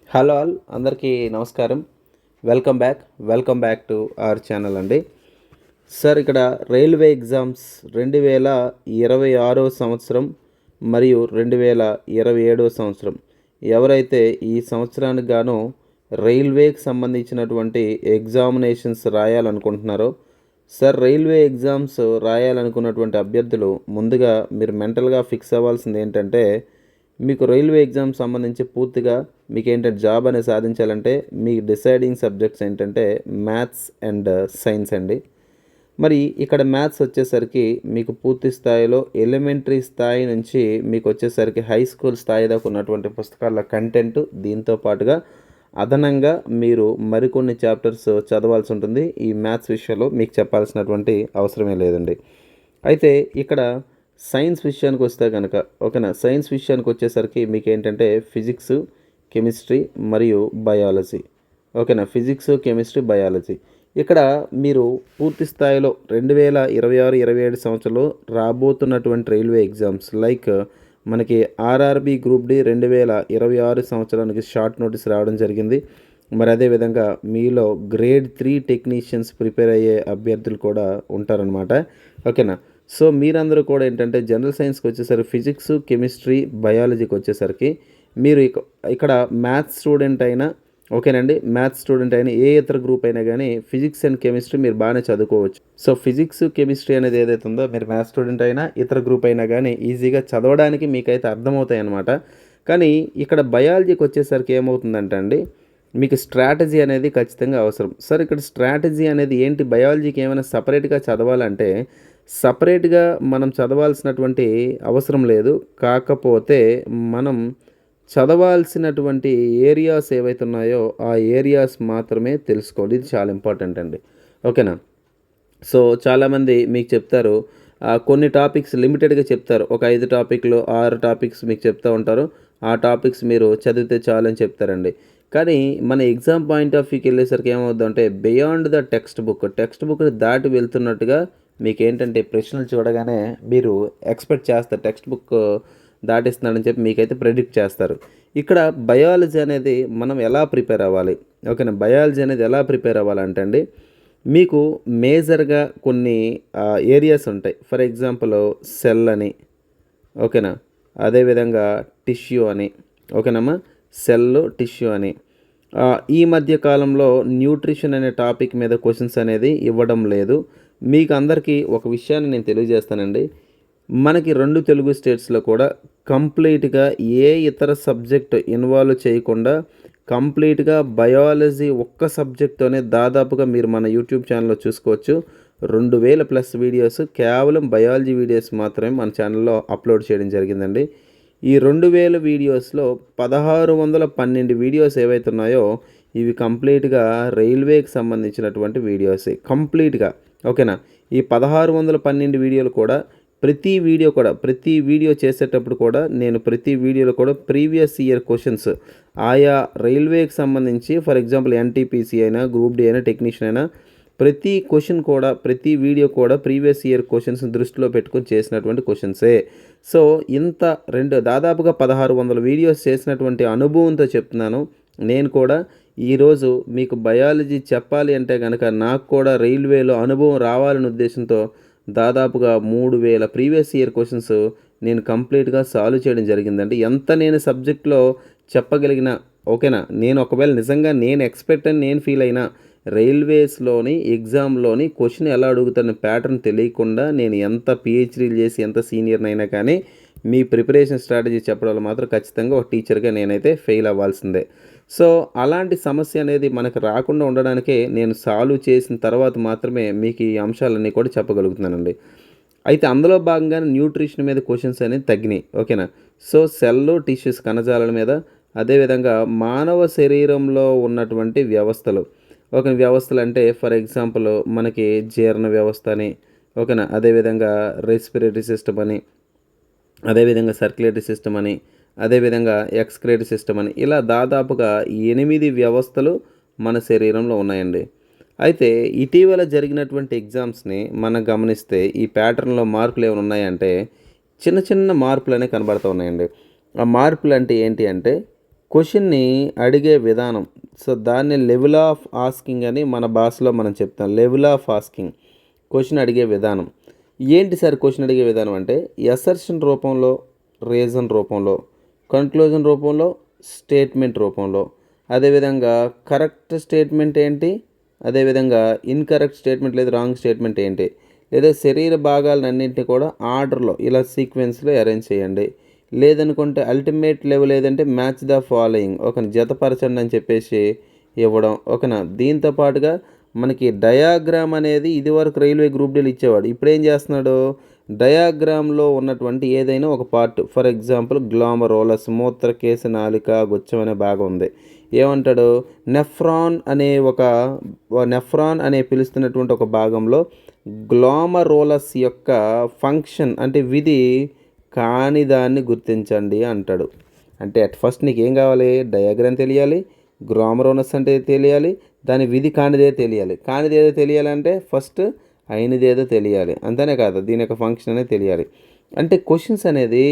Hello all అందరికీ నమస్కారం. Welcome back to our channel అండి. సార్ ఇక్కడ రైల్వే ఎగ్జామ్స్ 2026 సంవత్సరం మరియు 2027 సంవత్సరం ఎవరైతే ఈ సంవత్సరానికి గాను రైల్వేకి సంబంధించినటువంటి ఎగ్జామినేషన్స్ రాయాలనుకుంటున్నారో, సార్ రైల్వే ఎగ్జామ్స్ రాయాలనుకున్నటువంటి అభ్యర్థులు ముందుగా మీరు మెంటల్గా ఫిక్స్ అవ్వాల్సింది ఏంటంటే, మీకు రైల్వే ఎగ్జామ్ సంబంధించి పూర్తిగా మీకేంటంటే జాబ్ అనేది సాధించాలంటే మీ డిసైడింగ్ సబ్జెక్ట్స్ ఏంటంటే మ్యాథ్స్ అండ్ సైన్స్ అండి. మరి ఇక్కడ మ్యాథ్స్ వచ్చేసరికి మీకు పూర్తి స్థాయిలో ఎలిమెంటరీ స్థాయి నుంచి మీకు వచ్చేసరికి హై స్కూల్ స్థాయి దాకా ఉన్నటువంటి పుస్తకాల కంటెంట్, దీంతో పాటుగా అదనంగా మీరు మరికొన్ని చాప్టర్స్ చదవాల్సి ఉంటుంది. ఈ మ్యాథ్స్ విషయంలో మీకు చెప్పాల్సినటువంటి అవసరమే లేదండి. అయితే ఇక్కడ సైన్స్ విషయానికి వస్తే కనుక ఓకేనా, సైన్స్ విషయానికి వచ్చేసరికి మీకు ఏంటంటే ఫిజిక్స్, కెమిస్ట్రీ మరియు బయాలజీ. ఓకేనా, ఫిజిక్స్, కెమిస్ట్రీ, బయాలజీ. ఇక్కడ మీరు పూర్తి స్థాయిలో 2026-27 సంవత్సరంలో రాబోతున్నటువంటి రైల్వే ఎగ్జామ్స్ లైక్ మనకి ఆర్ఆర్బి గ్రూప్ డి 2026 సంవత్సరానికి షార్ట్ నోటీస్ రావడం జరిగింది. మరి అదేవిధంగా మీలో గ్రేడ్ 3 టెక్నీషియన్స్ ప్రిపేర్ అయ్యే అభ్యర్థులు కూడా ఉంటారనమాట. ఓకేనా, సో మీరందరూ కూడా ఏంటంటే జనరల్ సైన్స్కి వచ్చేసరికి ఫిజిక్స్, కెమిస్ట్రీ, బయాలజీకి వచ్చేసరికి మీరు ఇక్కడ మ్యాథ్స్ స్టూడెంట్ అయినా ఓకేనండి, మ్యాథ్స్ స్టూడెంట్ అయినా ఏ ఇతర గ్రూప్ అయినా కానీ ఫిజిక్స్ అండ్ కెమిస్ట్రీ మీరు బాగానే చదువుకోవచ్చు. సో ఫిజిక్స్, కెమిస్ట్రీ అనేది ఏదైతే ఉందో మీరు మ్యాథ్స్ స్టూడెంట్ అయినా ఇతర గ్రూప్ అయినా కానీ ఈజీగా చదవడానికి మీకైతే అర్థమవుతాయి అన్నమాట. కానీ ఇక్కడ బయాలజీకి వచ్చేసరికి ఏమవుతుందంటే అండి, మీకు స్ట్రాటజీ అనేది ఖచ్చితంగా అవసరం. సార్ ఇక్కడ స్ట్రాటజీ అనేది ఏంటి, బయాలజీకి ఏమైనా సపరేట్గా చదవాలంటే సపరేట్గా మనం చదవాల్సినటువంటి అవసరం లేదు. కాకపోతే మనం చదవాల్సినటువంటి ఏరియాస్ ఏవైతే ఉన్నాయో ఆ ఏరియాస్ మాత్రమే తెలుసుకోవాలి. ఇది చాలా ఇంపార్టెంట్ అండి. ఓకేనా, సో చాలామంది మీకు చెప్తారు కొన్ని టాపిక్స్ లిమిటెడ్గా చెప్తారు. ఒక 5 టాపిక్లు 6 టాపిక్స్ మీకు చెప్తూ ఉంటారు. ఆ టాపిక్స్ మీరు చదివితే చాలని చెప్తారండి. కానీ మన ఎగ్జామ్ పాయింట్ ఆఫ్ వ్యూకి వెళ్ళేసరికి ఏమవుద్దంటే బియాండ్ ద టెక్స్ట్ బుక్ని దాటి వెళ్తున్నట్టుగా మీకు ఏంటంటే ప్రశ్నలు చూడగానే మీరు ఎక్స్పెక్ట్ చేస్తారు టెక్స్ట్ బుక్ దాటిస్తున్నాడని చెప్పి మీకైతే ప్రెడిక్ట్ చేస్తారు. ఇక్కడ బయాలజీ అనేది మనం ఎలా ప్రిపేర్ అవ్వాలి, ఓకేనా, బయాలజీ అనేది ఎలా ప్రిపేర్ అవ్వాలంటే అండి, మీకు మేజర్గా కొన్ని ఏరియాస్ ఉంటాయి. ఫర్ ఎగ్జాంపుల్ సెల్ అని, ఓకేనా, అదేవిధంగా టిష్యూ అని, ఓకేనమ్మా, సెల్, టిష్యూ అని. ఈ మధ్య కాలంలో న్యూట్రిషన్ అనే టాపిక్ మీద క్వశ్చన్స్ అనేది ఇవ్వడం లేదు. మీకు అందరికీ ఒక విషయాన్ని నేను తెలియజేస్తానండి. మనకి 2 తెలుగు స్టేట్స్లో కూడా కంప్లీట్గా ఏ ఇతర సబ్జెక్ట్ ఇన్వాల్వ్ చేయకుండా కంప్లీట్గా బయాలజీ ఒక్క సబ్జెక్ట్తోనే దాదాపుగా మీరు మన యూట్యూబ్ ఛానల్లో చూసుకోవచ్చు. 2000+ వీడియోస్ కేవలం బయాలజీ వీడియోస్ మాత్రమే మన ఛానల్లో అప్లోడ్ చేయడం జరిగిందండి. ఈ 2000 వీడియోస్లో 1612 వీడియోస్ ఏవైతే ఉన్నాయో ఇవి కంప్లీట్గా రైల్వేకి సంబంధించినటువంటి వీడియోస్ కంప్లీట్గా. ఓకేనా, ఈ 1612 వీడియోలు కూడా ప్రతి వీడియో చేసేటప్పుడు కూడా నేను ప్రతి వీడియోలో కూడా ప్రీవియస్ ఇయర్ క్వశ్చన్స్ ఆయా రైల్వేకి సంబంధించి ఫర్ ఎగ్జాంపుల్ ఎన్టీపీసీ అయినా గ్రూప్ డి అయినా టెక్నీషియన్ అయినా ప్రతి క్వశ్చన్ కూడా ప్రతి వీడియో కూడా ప్రీవియస్ ఇయర్ క్వశ్చన్స్ దృష్టిలో పెట్టుకొని చేసినటువంటి క్వశ్చన్సే. సో ఇంత దాదాపుగా 1600 వీడియోస్ చేసినటువంటి అనుభవంతో చెప్తున్నాను. నేను కూడా ఈరోజు మీకు బయాలజీ చెప్పాలి అంటే కనుక నాకు కూడా రైల్వేలో అనుభవం రావాలనే ఉద్దేశంతో దాదాపుగా 3000 ప్రీవియస్ ఇయర్ క్వశ్చన్స్ నేను కంప్లీట్గా సాల్వ్ చేయడం జరిగిందండి. ఎంత నేను సబ్జెక్ట్లో చెప్పగలిగిన ఓకేనా, నేను ఒకవేళ నిజంగా నేను ఎక్స్పెక్ట్ అని నేను ఫీల్ అయినా రైల్వేస్లోని ఎగ్జామ్లోని క్వశ్చన్ ఎలా అడుగుతారని ప్యాటర్న్ తెలియకుండా నేను ఎంత పిహెచ్డీలు చేసి ఎంత సీనియర్నైనా కానీ మీ ప్రిపరేషన్ స్ట్రాటజీ చెప్పడం వల్ల మాత్రం ఖచ్చితంగా ఒక టీచర్గా నేనైతే ఫెయిల్ అవ్వాల్సిందే. సో అలాంటి సమస్య అనేది మనకు రాకుండా ఉండడానికే నేను సాల్వ్ చేసిన తర్వాత మాత్రమే మీకు ఈ అంశాలన్నీ కూడా చెప్పగలుగుతున్నానండి. అయితే అందులో భాగంగానే న్యూట్రిషన్ మీద క్వశ్చన్స్ అనేది తగ్గినాయి. ఓకేనా, సో సెల్, టిష్యూస్, కణజాలాల మీద, అదేవిధంగా మానవ శరీరంలో ఉన్నటువంటి వ్యవస్థలు. ఒక వ్యవస్థలు అంటే ఫర్ ఎగ్జాంపుల్ మనకి జీర్ణ వ్యవస్థ అని, ఓకేనా, అదేవిధంగా రెస్పిరేటరీ సిస్టమ్ అని, అదేవిధంగా సర్క్యులేటరీ సిస్టమ్ అని, అదేవిధంగా ఎక్స్క్రేటరీ సిస్టమ్ అని, ఇలా దాదాపుగా 8 వ్యవస్థలు మన శరీరంలో ఉన్నాయండి. అయితే ఇటీవల జరిగినటువంటి ఎగ్జామ్స్ని మనం గమనిస్తే ఈ ప్యాటర్న్లో మార్పులు ఏమైనా ఉన్నాయంటే చిన్న చిన్న మార్పులు అనేవి కనబడుతూ ఉన్నాయండి. ఆ మార్పులు అంటే ఏంటి అంటే క్వశ్చన్ని అడిగే విధానం. సో దాన్ని లెవెల్ ఆఫ్ ఆస్కింగ్ అని మన భాషలో మనం చెప్తాం. లెవెల్ ఆఫ్ ఆస్కింగ్ క్వశ్చన్ అడిగే విధానం. ఏంటి సార్ క్వశ్చన్ అడిగే విధానం అంటే అసర్షన్ రూపంలో, రీజన్ రూపంలో, కన్క్లూజన్ రూపంలో, స్టేట్మెంట్ రూపంలో, అదేవిధంగా కరెక్ట్ స్టేట్మెంట్ ఏంటి, అదేవిధంగా ఇన్కరెక్ట్ స్టేట్మెంట్ లేదా రాంగ్ స్టేట్మెంట్ ఏంటి, లేదా శరీర భాగాలన్నింటినీ కూడా ఆర్డర్లో ఇలా సీక్వెన్స్లో అరేంజ్ చేయండి. లేదనుకుంటే అల్టిమేట్ లెవెల్ ఏదంటే మ్యాచ్ ద ఫాలోయింగ్ ఒకని జతపరచండి అని చెప్పేసి ఇవ్వడం. ఓకేనా. దీంతో పాటుగా మనకి డయాగ్రామ్ అనేది ఇదివరకు రైల్వే గ్రూప్ డీలు ఇచ్చేవాడు. ఇప్పుడు ఏం చేస్తున్నాడు, డయాగ్రామ్లో ఉన్నటువంటి ఏదైనా ఒక పార్ట్, ఫర్ ఎగ్జాంపుల్ గ్లామరోలస్ మూత్రకేశ నాళిక గుచ్చం అనే భాగం ఉంది. ఏమంటాడు, నెఫ్రాన్ అనే పిలుస్తున్నటువంటి ఒక భాగంలో గ్లామరోలస్ యొక్క ఫంక్షన్ అంటే విధి కాని దాన్ని గుర్తించండి అంటాడు. అంటే అట్ ఫస్ట్ నీకు ఏం కావాలి, డయాగ్రామ్ తెలియాలి, గ్లామరోలస్ అంటే తెలియాలి, దాని విధి కానిదే తెలియాలి. కానిదేదో తెలియాలంటే ఫస్ట్ అయినదేదో తెలియాలి, అంతేనే కాదు దీని యొక్క ఫంక్షన్ అనేది తెలియాలి. అంటే క్వశ్చన్స్ అనేది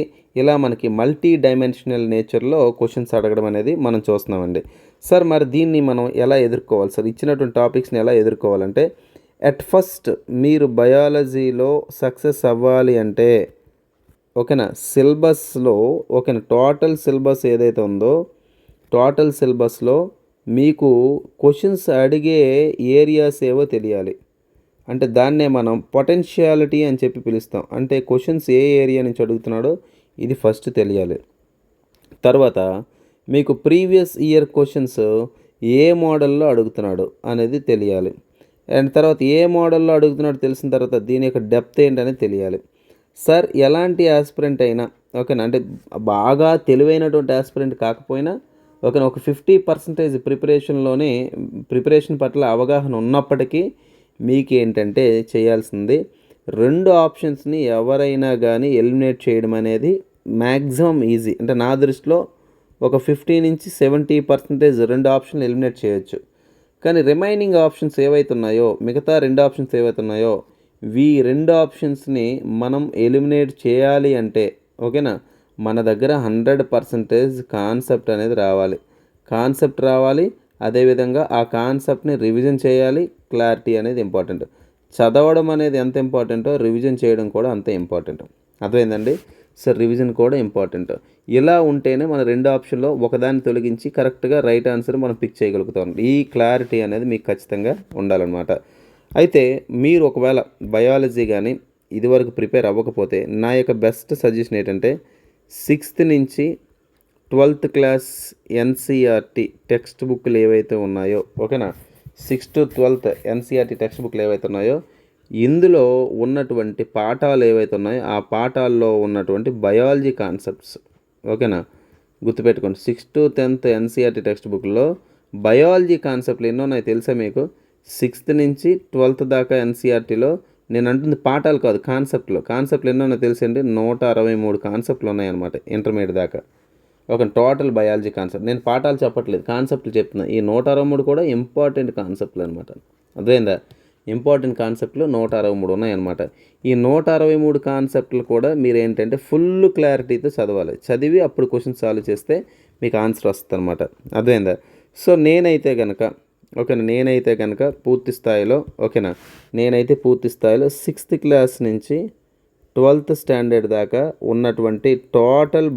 ఇలా మనకి మల్టీ డైమెన్షనల్ నేచర్లో క్వశ్చన్స్ అడగడం అనేది మనం చూస్తున్నామండి. సార్ మరి దీన్ని మనం ఎలా ఎదుర్కోవాలి సార్, ఇచ్చినటువంటి టాపిక్స్ని ఎలా ఎదుర్కోవాలంటే అట్ ఫస్ట్ మీరు బయాలజీలో సక్సెస్ అవ్వాలి అంటే ఓకేనా, సిలబస్లో ఓకేనా, టోటల్ సిలబస్ ఏదైతే ఉందో టోటల్ సిలబస్లో మీకు క్వశ్చన్స్ అడిగే ఏరియాస్ ఏవో తెలియాలి. అంటే దాన్నే మనం పొటెన్షియాలిటీ అని చెప్పి పిలుస్తాం. అంటే క్వశ్చన్స్ ఏ ఏరియా నుంచి అడుగుతున్నాడో ఇది ఫస్ట్ తెలియాలి. తర్వాత మీకు ప్రీవియస్ ఇయర్ క్వశ్చన్స్ ఏ మోడల్లో అడుగుతున్నాడు అనేది తెలియాలి. అండ్ తర్వాత ఏ మోడల్లో అడుగుతున్నాడో తెలిసిన తర్వాత దీని యొక్క డెప్త్ ఏంటనేది తెలియాలి. సార్ ఎలాంటి ఆస్పిరెంట్ అయినా ఓకేనా, అంటే బాగా తెలివైనటువంటి ఆస్పిరెంట్ కాకపోయినా ఓకేనా, ఒక 50% ప్రిపరేషన్ పట్ల అవగాహన ఉన్నప్పటికీ మీకు ఏంటంటే చేయాల్సింది 2 ఆప్షన్స్ని ఎవరైనా కానీ ఎలిమినేట్ చేయడం అనేది మ్యాక్సిమం ఈజీ. అంటే నా దృష్టిలో ఒక 50 నుంచి 70% 2 ఆప్షన్లు ఎలిమినేట్ చేయొచ్చు. కానీ రిమైనింగ్ ఆప్షన్స్ ఏవైతే ఉన్నాయో, మిగతా 2 ఆప్షన్స్ ఏవైతే ఉన్నాయో, ఈ 2 ఆప్షన్స్ని మనం ఎలిమినేట్ చేయాలి అంటే ఓకేనా, మన దగ్గర 100% కాన్సెప్ట్ అనేది రావాలి. అదేవిధంగా ఆ కాన్సెప్ట్ని రివిజన్ చేయాలి. క్లారిటీ అనేది ఇంపార్టెంట్. చదవడం అనేది ఎంత ఇంపార్టెంటో రివిజన్ చేయడం కూడా అంతే ఇంపార్టెంట్. అర్థమైందండి. సో రివిజన్ కూడా ఇంపార్టెంట్. ఇలా ఉంటేనే మన 2 ఆప్షన్లో ఒకదాన్ని తొలగించి కరెక్ట్గా రైట్ ఆన్సర్ మనం పిక్ చేయగలుగుతాం. ఈ క్లారిటీ అనేది మీకు ఖచ్చితంగా ఉండాలన్నమాట. అయితే మీరు ఒకవేళ బయాలజీ కానీ ఇదివరకు ప్రిపేర్ అవ్వకపోతే నా యొక్క బెస్ట్ సజెషన్ ఏంటంటే 6th నుంచి 12th క్లాస్ ఎన్సీఆర్టీ టెక్స్ట్ బుక్లు ఏవైతే ఉన్నాయో ఓకేనా, 6th to 12th NCERT text బుక్లు ఏవైతే ఉన్నాయో ఇందులో ఉన్నటువంటి పాఠాలు ఏవైతే ఉన్నాయో ఆ పాఠాల్లో ఉన్నటువంటి బయాలజీ కాన్సెప్ట్స్ ఓకేనా గుర్తుపెట్టుకోండి. 6th to 10th NCERT text బుక్లో బయాలజీ కాన్సెప్ట్లు ఎన్నో ఉన్నాయి తెలుసా మీకు. 6th నుంచి 12th దాకా ఎన్సీఆర్టీలో నేను అంటుంది పాఠాలు కాదు, కాన్సెప్ట్లు ఎన్నో ఉన్నాయి తెలుసండి. 163 కాన్సెప్ట్లు ఉన్నాయన్నమాట ఇంటర్మీడియట్ దాకా. ఒక టోటల్ బయాలజీ కాన్సెప్ట్, నేను పాఠాలు చెప్పట్లేదు, కాన్సెప్ట్లు చెప్తున్నా. ఈ 163 కూడా ఇంపార్టెంట్ కాన్సెప్ట్లు అనమాట. అర్థమైందా, ఇంపార్టెంట్ కాన్సెప్ట్లు 163 ఉన్నాయన్నమాట. ఈ 163 కాన్సెప్ట్లు కూడా మీరు ఏంటంటే ఫుల్ క్లారిటీతో చదవాలి. చదివి అప్పుడు క్వశ్చన్ సాల్వ్ చేస్తే మీకు ఆన్సర్ వస్తుంది అనమాట. అర్థమైందా. సో నేనైతే కనుక పూర్తి స్థాయిలో 6th క్లాస్ నుంచి 12th స్టాండర్డ్ దాకా ఉన్నటువంటి టోటల్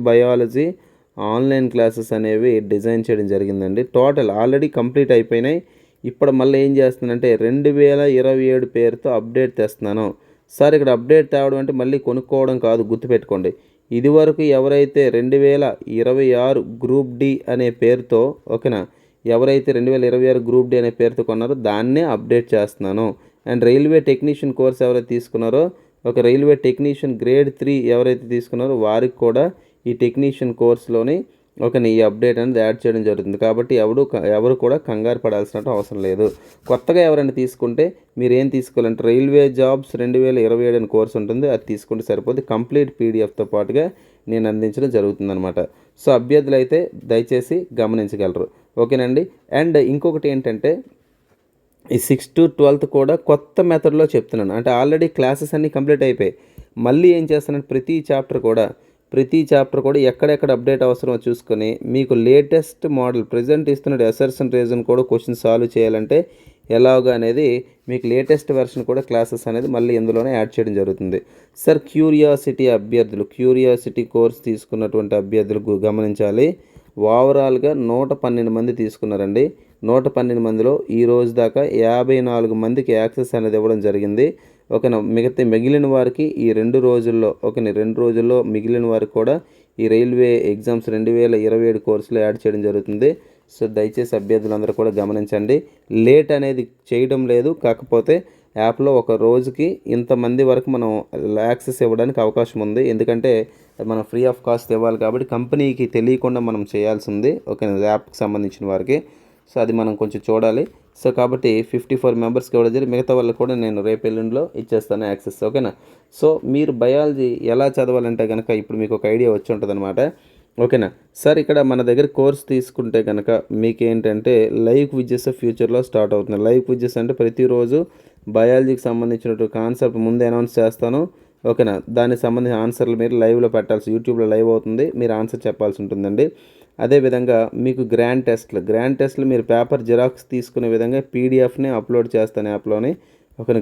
బయాలజీ ఆన్లైన్ క్లాసెస్ అనేవి డిజైన్ చేయడం జరిగిందండి. టోటల్ ఆల్రెడీ కంప్లీట్ అయిపోయినాయి. ఇప్పుడు మళ్ళీ ఏం చేస్తున్నానంటే 2027 పేరుతో అప్డేట్ తెస్తున్నాను. సార్ ఇక్కడ అప్డేట్ తేవడం అంటే మళ్ళీ కొనుక్కోవడం కాదు, గుర్తుపెట్టుకోండి. ఇదివరకు ఎవరైతే 2026 గ్రూప్ డి అనే పేరుతో ఓకేనా, ఎవరైతే 2026 గ్రూప్ డి అనే పేరుతో కొన్నారో దాన్నే అప్డేట్ చేస్తున్నాను. అండ్ రైల్వే టెక్నీషియన్ కోర్స్ ఎవరైతే తీసుకున్నారో రైల్వే టెక్నీషియన్ గ్రేడ్ 3 ఎవరైతే తీసుకున్నారో వారికి కూడా ఈ టెక్నీషియన్ కోర్సులోని ఈ అప్డేట్ అనేది యాడ్ చేయడం జరుగుతుంది. కాబట్టి ఎవరు కూడా కంగారు పడాల్సిన అవసరం లేదు. కొత్తగా ఎవరైనా తీసుకుంటే మీరు ఏం తీసుకోవాలంటే రైల్వే జాబ్స్ 2027 అని కోర్స్ ఉంటుంది, అది తీసుకుంటే సరిపోతుంది. కంప్లీట్ పీడిఎఫ్తో పాటుగా నేను అందించడం జరుగుతుందన్నమాట. సో అభ్యర్థులు అయితే దయచేసి గమనించగలరు. ఓకేనండి. అండ్ ఇంకొకటి ఏంటంటే ఈ 6th to 12th కూడా కొత్త మెథడ్లో చెప్తున్నాను. అంటే ఆల్రెడీ క్లాసెస్ అన్నీ కంప్లీట్ అయిపోయాయి. మళ్ళీ ఏం చేస్తానంటే ప్రతి చాప్టర్ కూడా ప్రతి చాప్టర్ కూడా ఎక్కడెక్కడ అప్డేట్ అవసరమో చూసుకొని మీకు లేటెస్ట్ మోడల్ ప్రజెంట్ ఇస్తున్న ఎసర్స్ అండ్ రీజన్ కూడా క్వశ్చన్ సాల్వ్ చేయాలంటే ఎలాగా అనేది మీకు లేటెస్ట్ వెర్షన్ కూడా క్లాసెస్ అనేది మళ్ళీ ఇందులోనే యాడ్ చేయడం జరుగుతుంది. సార్ క్యూరియాసిటీ కోర్స్ తీసుకున్నటువంటి అభ్యర్థులకు గమనించాలి. ఓవరాల్గా 112 మంది తీసుకున్నారండి. 112 మందిలో ఈ రోజు దాకా 54 మందికి యాక్సెస్ అనేది ఇవ్వడం జరిగింది. ఓకేనా. మిగిలిన వారికి ఈ 2 రోజుల్లో 2 రోజుల్లో మిగిలిన వారికి కూడా ఈ రైల్వే ఎగ్జామ్స్ 2027 కోర్సులో యాడ్ చేయడం జరుగుతుంది. సో దయచేసి అభ్యర్థులందరూ కూడా గమనించండి. లేట్ అనేది చేయడం లేదు, కాకపోతే యాప్లో ఒక రోజుకి ఇంతమంది వరకు మనం యాక్సెస్ ఇవ్వడానికి అవకాశం ఉంది. ఎందుకంటే మనం ఫ్రీ ఆఫ్ కాస్ట్ ఇవ్వాలి కాబట్టి కంపెనీకి తెలియకుండా మనం చేయాల్సి ఉంది. ఓకేనా, యాప్కి సంబంధించిన వారికి. సో అది మనం కొంచెం చూడాలి. సో కాబట్టి 54 మెంబర్స్కి ఇవ్వడం జరిగింది. మిగతా వాళ్ళకి కూడా నేను రేపు ఎల్లుండిలో ఇచ్చేస్తాను యాక్సెస్. ఓకేనా. సో మీరు బయాలజీ ఎలా చదవాలంటే కనుక ఇప్పుడు మీకు ఒక ఐడియా వచ్చి ఉంటుంది అనమాట. ఓకేనా. సార్ ఇక్కడ మన దగ్గర కోర్స్ తీసుకుంటే కనుక మీకు ఏంటంటే లైవ్ క్విజెస్ ఫ్యూచర్లో స్టార్ట్ అవుతుంది. లైవ్ క్విజెస్ అంటే ప్రతిరోజు బయాలజీకి సంబంధించినటువంటి కాన్సెప్ట్ ముందే అనౌన్స్ చేస్తాను. ఓకేనా. దానికి సంబంధించిన ఆన్సర్లు మీరు లైవ్లో పెట్టాల్సి, యూట్యూబ్లో లైవ్ అవుతుంది, మీరు ఆన్సర్ చెప్పాల్సి ఉంటుందండి. అదేవిధంగా మీకు గ్రాండ్ టెస్ట్లు మీరు పేపర్ జిరాక్స్ తీసుకునే విధంగా పీడిఎఫ్ని అప్లోడ్ చేస్తాను యాప్లోని.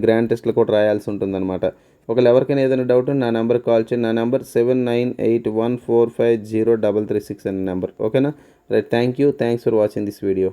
గ్రాండ్ టెస్ట్లు కూడా రాయాల్సి ఉంటుందన్నమాట. ఒకవేళ ఎవరికైనా ఏదైనా డౌట్ నా నెంబర్కి కాల్ చేయండి. నా నెంబర్ 7981450336 అనే నెంబర్. ఓకేనా. Right. Thanks for watching this video.